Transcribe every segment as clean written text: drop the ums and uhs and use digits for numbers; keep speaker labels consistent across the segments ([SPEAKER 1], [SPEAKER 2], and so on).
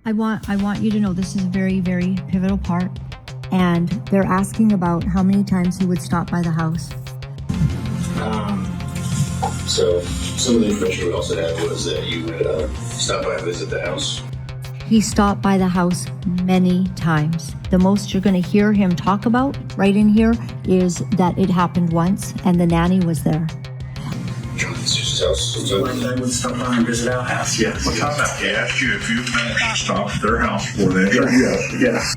[SPEAKER 1] I want you to know this is a very, very pivotal part. And they're asking about how many times he would stop by the house.
[SPEAKER 2] So some of the information we also had was that you would stop by and visit the house.
[SPEAKER 1] He stopped by the house many times. The most you're going to hear him talk about right in here is that it happened once and the nanny was there.
[SPEAKER 2] Jonathan's house.
[SPEAKER 3] So like they would stop by and visit our house, yes.
[SPEAKER 4] Well, time out. They asked you if you managed to stop their house for that.
[SPEAKER 3] Yes.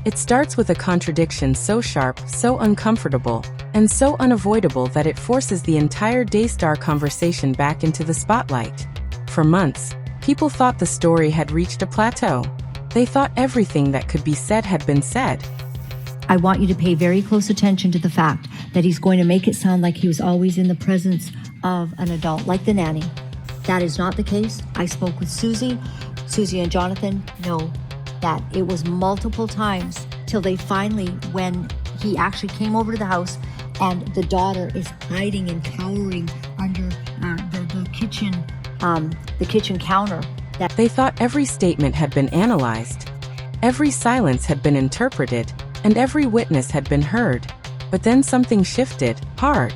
[SPEAKER 5] It starts with a contradiction so sharp, so uncomfortable, and so unavoidable that it forces the entire Daystar conversation back into the spotlight. For months, people thought the story had reached a plateau. They thought everything that could be said had been said.
[SPEAKER 1] I want you to pay very close attention to the fact that he's going to make it sound like he was always in the presence of an adult, like the nanny. That is not the case. I spoke with Susie. Susie and Jonathan know that it was multiple times till they finally, when he actually came over to the house and the daughter is hiding and cowering under the kitchen counter. That
[SPEAKER 5] They thought every statement had been analyzed, every silence had been interpreted, and every witness had been heard. But then something shifted, hard.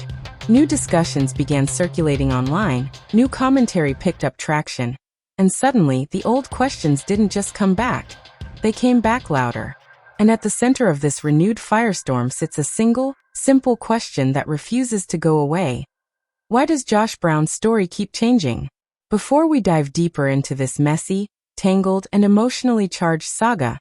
[SPEAKER 5] New discussions began circulating online, new commentary picked up traction, and suddenly the old questions didn't just come back. They came back louder. And at the center of this renewed firestorm sits a single, simple question that refuses to go away. Why does Josh Brown's story keep changing? Before we dive deeper into this messy, tangled, and emotionally charged saga,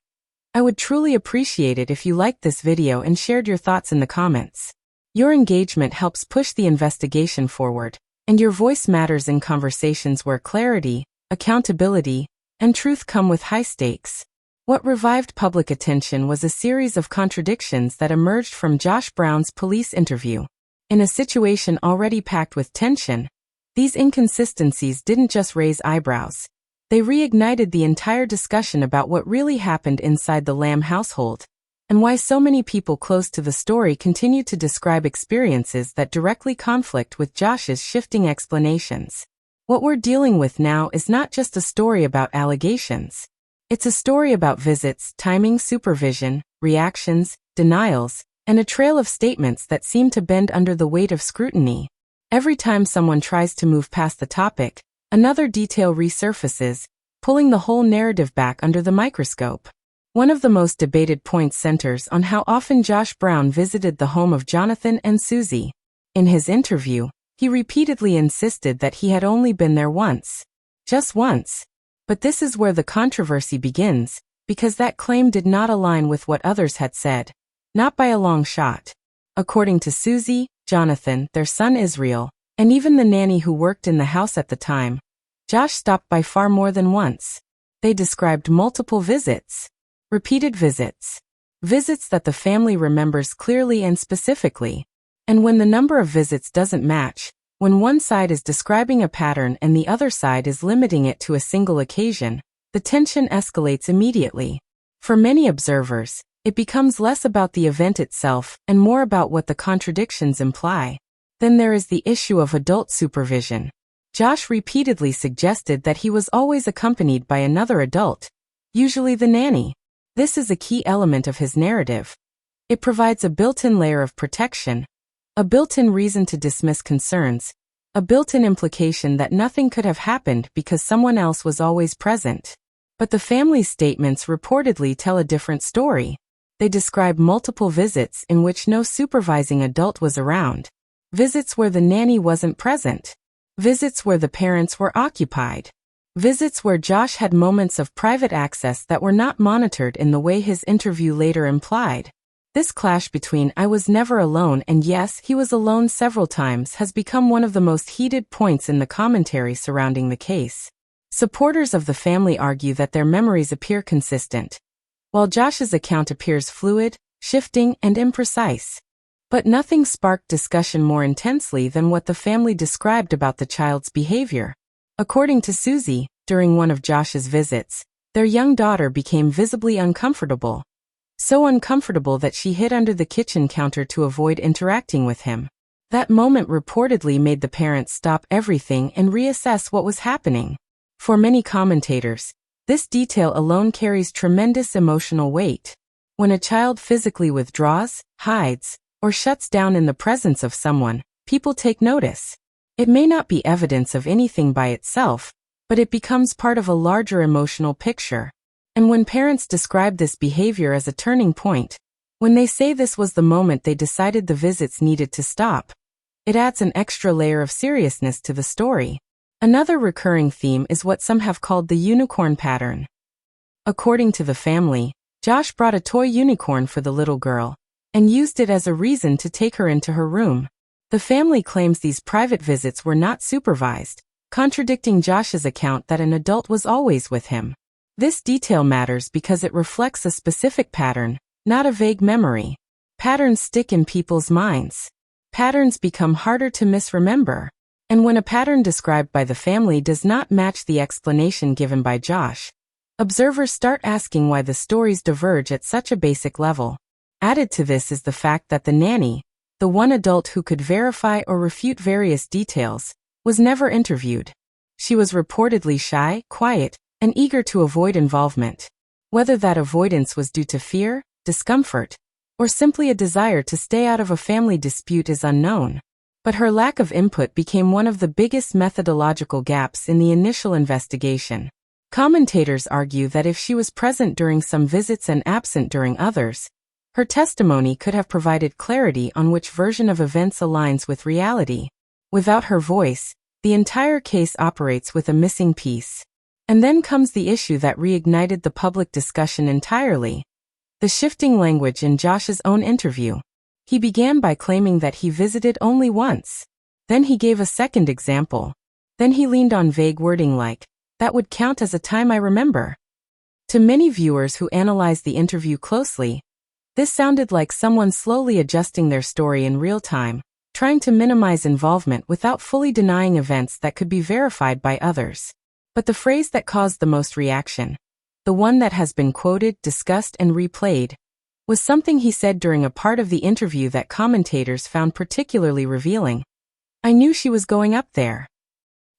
[SPEAKER 5] I would truly appreciate it if you liked this video and shared your thoughts in the comments. Your engagement helps push the investigation forward, and your voice matters in conversations where clarity, accountability, and truth come with high stakes. What revived public attention was a series of contradictions that emerged from Josh Brown's police interview. In a situation already packed with tension, these inconsistencies didn't just raise eyebrows. They reignited the entire discussion about what really happened inside the Lamb household, and why so many people close to the story continue to describe experiences that directly conflict with Josh's shifting explanations. What we're dealing with now is not just a story about allegations. It's a story about visits, timing, supervision, reactions, denials, and a trail of statements that seem to bend under the weight of scrutiny. Every time someone tries to move past the topic, another detail resurfaces, pulling the whole narrative back under the microscope. One of the most debated points centers on how often Josh Brown visited the home of Jonathan and Susie. In his interview, he repeatedly insisted that he had only been there once. Just once. But this is where the controversy begins, because that claim did not align with what others had said. Not by a long shot. According to Susie, Jonathan, their son Israel, and even the nanny who worked in the house at the time, Josh stopped by far more than once. They described multiple visits. Repeated visits. Visits that the family remembers clearly and specifically. And when the number of visits doesn't match, when one side is describing a pattern and the other side is limiting it to a single occasion, the tension escalates immediately. For many observers, it becomes less about the event itself and more about what the contradictions imply. Then there is the issue of adult supervision. Josh repeatedly suggested that he was always accompanied by another adult, usually the nanny. This is a key element of his narrative. It provides a built-in layer of protection, a built-in reason to dismiss concerns, a built-in implication that nothing could have happened because someone else was always present. But the family's statements reportedly tell a different story. They describe multiple visits in which no supervising adult was around. Visits where the nanny wasn't present. Visits where the parents were occupied. Visits where Josh had moments of private access that were not monitored in the way his interview later implied. This clash between "I was never alone" and "yes, he was alone several times" has become one of the most heated points in the commentary surrounding the case. Supporters of the family argue that their memories appear consistent, while Josh's account appears fluid, shifting, and imprecise. But nothing sparked discussion more intensely than what the family described about the child's behavior. According to Susie, during one of Josh's visits, their young daughter became visibly uncomfortable. So uncomfortable that she hid under the kitchen counter to avoid interacting with him. That moment reportedly made the parents stop everything and reassess what was happening. For many commentators, This detail alone carries tremendous emotional weight. When a child physically withdraws, hides, or shuts down in the presence of someone, people take notice. It may not be evidence of anything by itself, but it becomes part of a larger emotional picture. And when parents describe this behavior as a turning point, when they say this was the moment they decided the visits needed to stop, it adds an extra layer of seriousness to the story. Another recurring theme is what some have called the unicorn pattern. According to the family, Josh brought a toy unicorn for the little girl and used it as a reason to take her into her room. The family claims these private visits were not supervised, contradicting Josh's account that an adult was always with him. This detail matters because it reflects a specific pattern, not a vague memory. Patterns stick in people's minds. Patterns become harder to misremember. And when a pattern described by the family does not match the explanation given by Josh, observers start asking why the stories diverge at such a basic level. Added to this is the fact that the nanny, the one adult who could verify or refute various details, was never interviewed. She was reportedly shy, quiet, and eager to avoid involvement. Whether that avoidance was due to fear, discomfort, or simply a desire to stay out of a family dispute is unknown. But her lack of input became one of the biggest methodological gaps in the initial investigation. Commentators argue that if she was present during some visits and absent during others, her testimony could have provided clarity on which version of events aligns with reality. Without her voice, the entire case operates with a missing piece. And then comes the issue that reignited the public discussion entirely: the shifting language in Josh's own interview. He began by claiming that he visited only once. Then he gave a second example. Then he leaned on vague wording like, "That would count as a time I remember." To many viewers who analyzed the interview closely, this sounded like someone slowly adjusting their story in real time, trying to minimize involvement without fully denying events that could be verified by others. But the phrase that caused the most reaction, the one that has been quoted, discussed, and replayed, was something he said during a part of the interview that commentators found particularly revealing. "I knew she was going up there."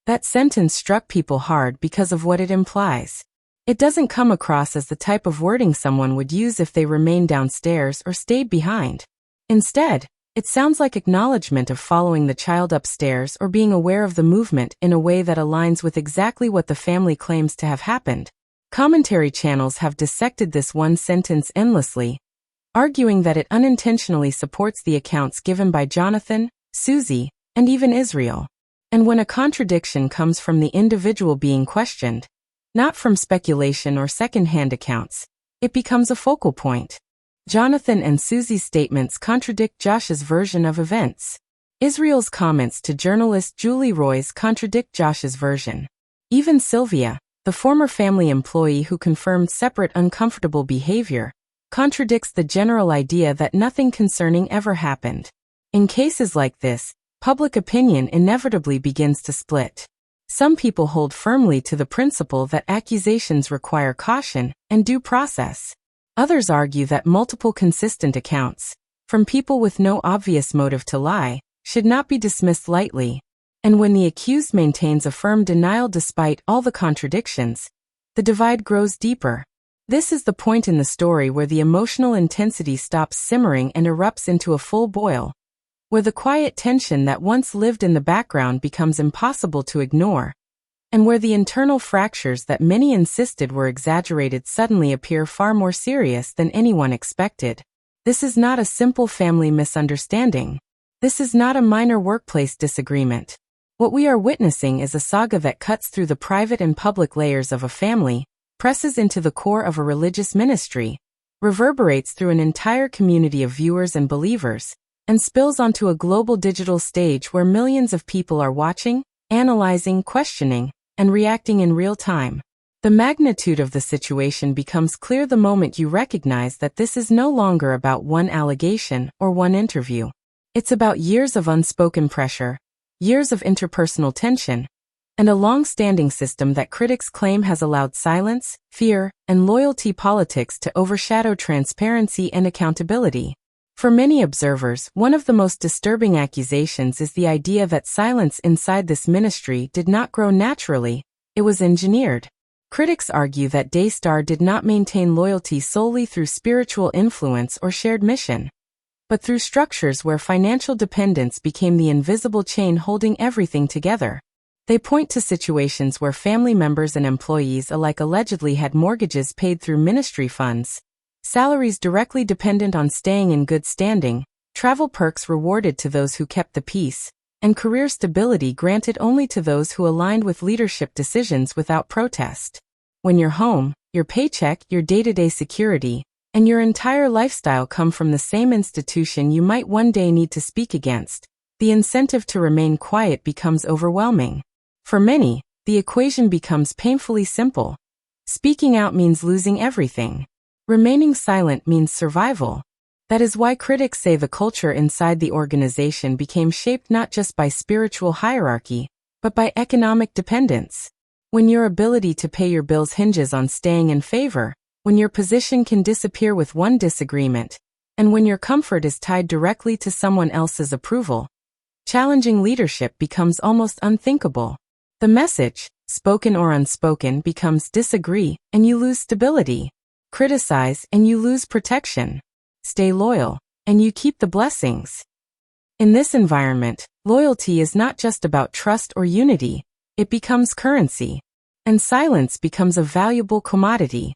[SPEAKER 5] That sentence struck people hard because of what it implies. It doesn't come across as the type of wording someone would use if they remained downstairs or stayed behind. Instead, it sounds like acknowledgement of following the child upstairs or being aware of the movement in a way that aligns with exactly what the family claims to have happened. Commentary channels have dissected this one sentence endlessly, arguing that it unintentionally supports the accounts given by Jonathan, Susie, and even Israel. And when a contradiction comes from the individual being questioned, not from speculation or second-hand accounts, it becomes a focal point. Jonathan and Susie's statements contradict Josh's version of events. Israel's comments to journalist Julie Roys contradict Josh's version. Even Sylvia, the former family employee who confirmed separate uncomfortable behavior, contradicts the general idea that nothing concerning ever happened. In cases like this, public opinion inevitably begins to split. Some people hold firmly to the principle that accusations require caution and due process. Others argue that multiple consistent accounts, from people with no obvious motive to lie, should not be dismissed lightly. And when the accused maintains a firm denial despite all the contradictions, the divide grows deeper. This is the point in the story where the emotional intensity stops simmering and erupts into a full boil, where the quiet tension that once lived in the background becomes impossible to ignore, and where the internal fractures that many insisted were exaggerated suddenly appear far more serious than anyone expected. This is not a simple family misunderstanding. This is not a minor workplace disagreement. What we are witnessing is a saga that cuts through the private and public layers of a family, presses into the core of a religious ministry, reverberates through an entire community of viewers and believers, and spills onto a global digital stage where millions of people are watching, analyzing, questioning, and reacting in real time. The magnitude of the situation becomes clear the moment you recognize that this is no longer about one allegation or one interview. It's about years of unspoken pressure, years of interpersonal tension, and a long-standing system that critics claim has allowed silence, fear, and loyalty politics to overshadow transparency and accountability. For many observers, one of the most disturbing accusations is the idea that silence inside this ministry did not grow naturally, it was engineered. Critics argue that Daystar did not maintain loyalty solely through spiritual influence or shared mission, but through structures where financial dependence became the invisible chain holding everything together. They point to situations where family members and employees alike allegedly had mortgages paid through ministry funds, salaries directly dependent on staying in good standing, travel perks rewarded to those who kept the peace, and career stability granted only to those who aligned with leadership decisions without protest. When your home, your paycheck, your day-to-day security, and your entire lifestyle come from the same institution you might one day need to speak against, the incentive to remain quiet becomes overwhelming. For many, the equation becomes painfully simple. Speaking out means losing everything. Remaining silent means survival. That is why critics say the culture inside the organization became shaped not just by spiritual hierarchy, but by economic dependence. When your ability to pay your bills hinges on staying in favor, when your position can disappear with one disagreement, and when your comfort is tied directly to someone else's approval, challenging leadership becomes almost unthinkable. The message, spoken or unspoken, becomes disagree, and you lose stability. Criticize, and you lose protection. Stay loyal, and you keep the blessings. In this environment, loyalty is not just about trust or unity, it becomes currency. And silence becomes a valuable commodity.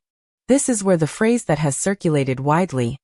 [SPEAKER 5] This is where the phrase that has circulated widely,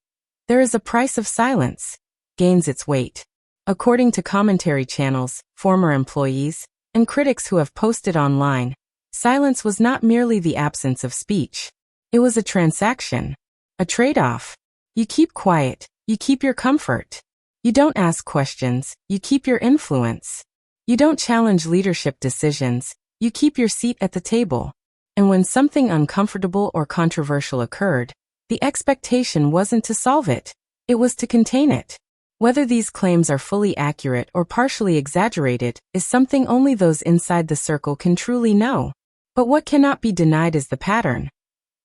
[SPEAKER 5] "There is a price of silence," gains its weight. According to commentary channels, former employees, and critics who have posted online, silence was not merely the absence of speech. It was a transaction, a trade-off. You keep quiet, you keep your comfort. You don't ask questions, you keep your influence. You don't challenge leadership decisions, you keep your seat at the table. And when something uncomfortable or controversial occurred, the expectation wasn't to solve it, it was to contain it. Whether these claims are fully accurate or partially exaggerated is something only those inside the circle can truly know. But what cannot be denied is the pattern.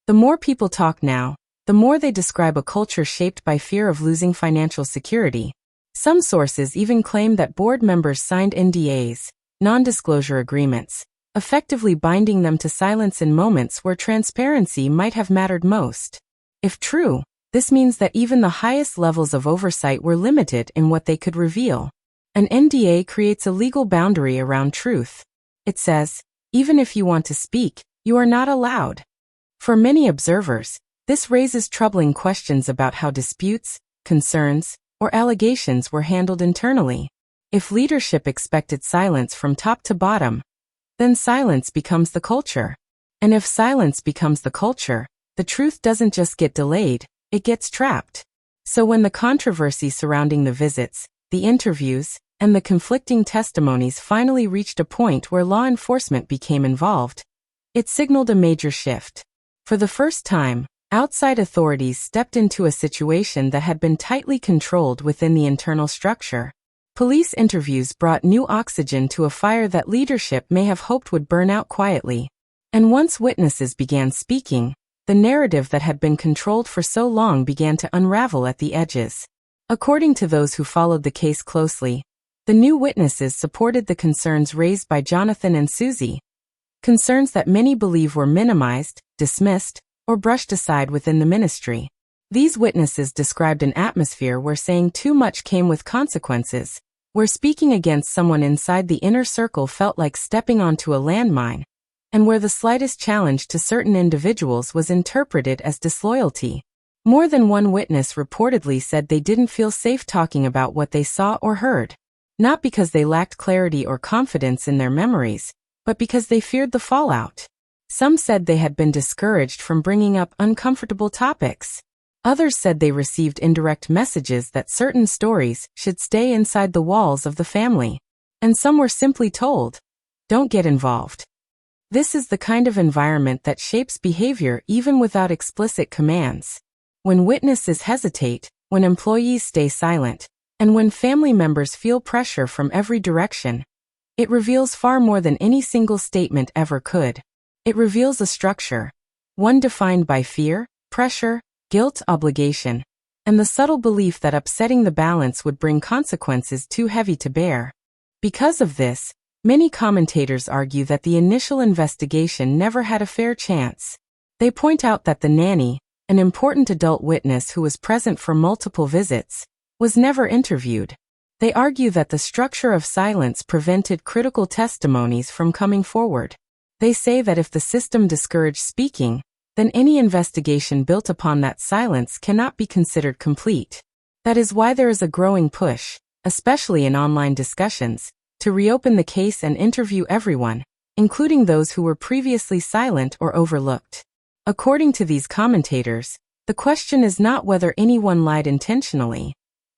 [SPEAKER 5] The more people talk now, the more they describe a culture shaped by fear of losing financial security. Some sources even claim that board members signed NDAs, non-disclosure agreements, effectively binding them to silence in moments where transparency might have mattered most. If true, this means that even the highest levels of oversight were limited in what they could reveal. An NDA creates a legal boundary around truth. It says, even if you want to speak, you are not allowed. For many observers, this raises troubling questions about how disputes, concerns, or allegations were handled internally. If leadership expected silence from top to bottom, then silence becomes the culture. And if silence becomes the culture, the truth doesn't just get delayed, it gets trapped. So when the controversy surrounding the visits, the interviews, and the conflicting testimonies finally reached a point where law enforcement became involved, it signaled a major shift. For the first time, outside authorities stepped into a situation that had been tightly controlled within the internal structure. Police interviews brought new oxygen to a fire that leadership may have hoped would burn out quietly. And once witnesses began speaking, the narrative that had been controlled for so long began to unravel at the edges. According to those who followed the case closely, the new witnesses supported the concerns raised by Jonathan and Susie. Concerns that many believe were minimized, dismissed, or brushed aside within the ministry. These witnesses described an atmosphere where saying too much came with consequences, where speaking against someone inside the inner circle felt like stepping onto a landmine, and where the slightest challenge to certain individuals was interpreted as disloyalty. More than one witness reportedly said they didn't feel safe talking about what they saw or heard, not because they lacked clarity or confidence in their memories, but because they feared the fallout. Some said they had been discouraged from bringing up uncomfortable topics. Others said they received indirect messages that certain stories should stay inside the walls of the family. And some were simply told, "Don't get involved." This is the kind of environment that shapes behavior even without explicit commands. When witnesses hesitate, when employees stay silent, and when family members feel pressure from every direction, it reveals far more than any single statement ever could. It reveals a structure, one defined by fear, pressure, guilt, obligation, and the subtle belief that upsetting the balance would bring consequences too heavy to bear. Because of this, Many commentators argue that the initial investigation never had a fair chance. They point out that the nanny, an important adult witness who was present for multiple visits, was never interviewed. They argue that the structure of silence prevented critical testimonies from coming forward. They say that if the system discouraged speaking, then any investigation built upon that silence cannot be considered complete. That is why there is a growing push, especially in online discussions, to reopen the case and interview everyone, including those who were previously silent or overlooked. According to these commentators, the question is not whether anyone lied intentionally.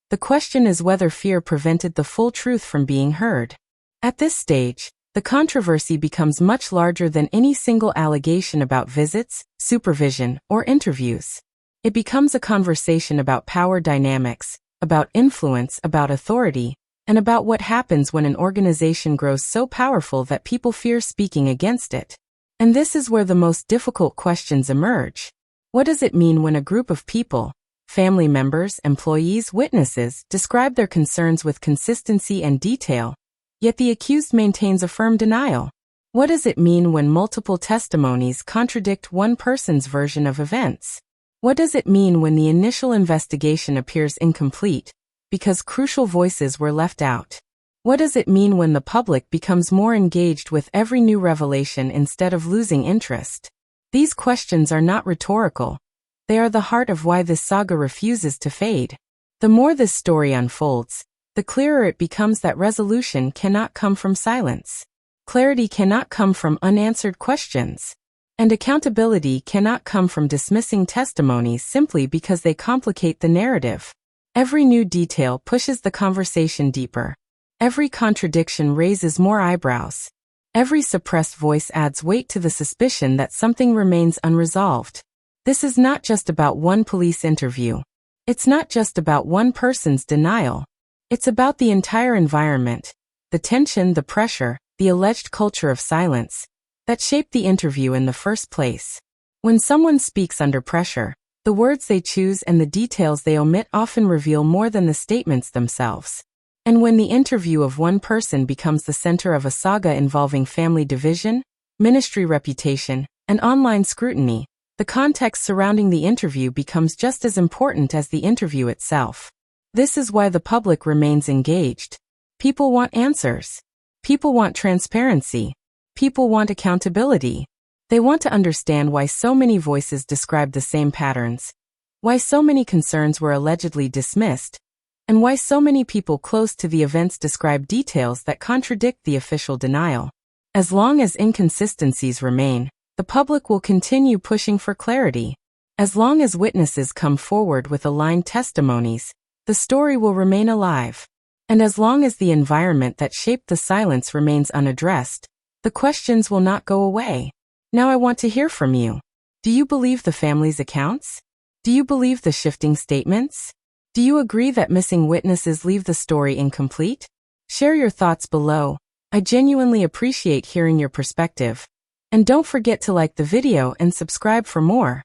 [SPEAKER 5] The question is whether fear prevented the full truth from being heard. At this stage, the controversy becomes much larger than any single allegation about visits, supervision, or interviews. It becomes a conversation about power dynamics, about influence, about authority, and about what happens when an organization grows so powerful that people fear speaking against it. And this is where the most difficult questions emerge. What does it mean when a group of people, family members, employees, witnesses, describe their concerns with consistency and detail, yet the accused maintains a firm denial? What does it mean when multiple testimonies contradict one person's version of events? What does it mean when the initial investigation appears incomplete, because crucial voices were left out? What does it mean when the public becomes more engaged with every new revelation instead of losing interest? These questions are not rhetorical. They are the heart of why this saga refuses to fade. The more this story unfolds, the clearer it becomes that resolution cannot come from silence. Clarity cannot come from unanswered questions. And accountability cannot come from dismissing testimonies simply because they complicate the narrative. Every new detail pushes the conversation deeper. Every contradiction raises more eyebrows. Every suppressed voice adds weight to the suspicion that something remains unresolved. This is not just about one police interview. It's not just about one person's denial. It's about the entire environment, the tension, the pressure, the alleged culture of silence, that shaped the interview in the first place. When someone speaks under pressure, the words they choose and the details they omit often reveal more than the statements themselves. And when the interview of one person becomes the center of a saga involving family division, ministry reputation, and online scrutiny, the context surrounding the interview becomes just as important as the interview itself. This is why the public remains engaged. People want answers. People want transparency. People want accountability. They want to understand why so many voices describe the same patterns, why so many concerns were allegedly dismissed, and why so many people close to the events describe details that contradict the official denial. As long as inconsistencies remain, the public will continue pushing for clarity. As long as witnesses come forward with aligned testimonies, the story will remain alive. And as long as the environment that shaped the silence remains unaddressed, the questions will not go away. Now I want to hear from you. Do you believe the family's accounts? Do you believe the shifting statements? Do you agree that missing witnesses leave the story incomplete? Share your thoughts below. I genuinely appreciate hearing your perspective. And don't forget to like the video and subscribe for more.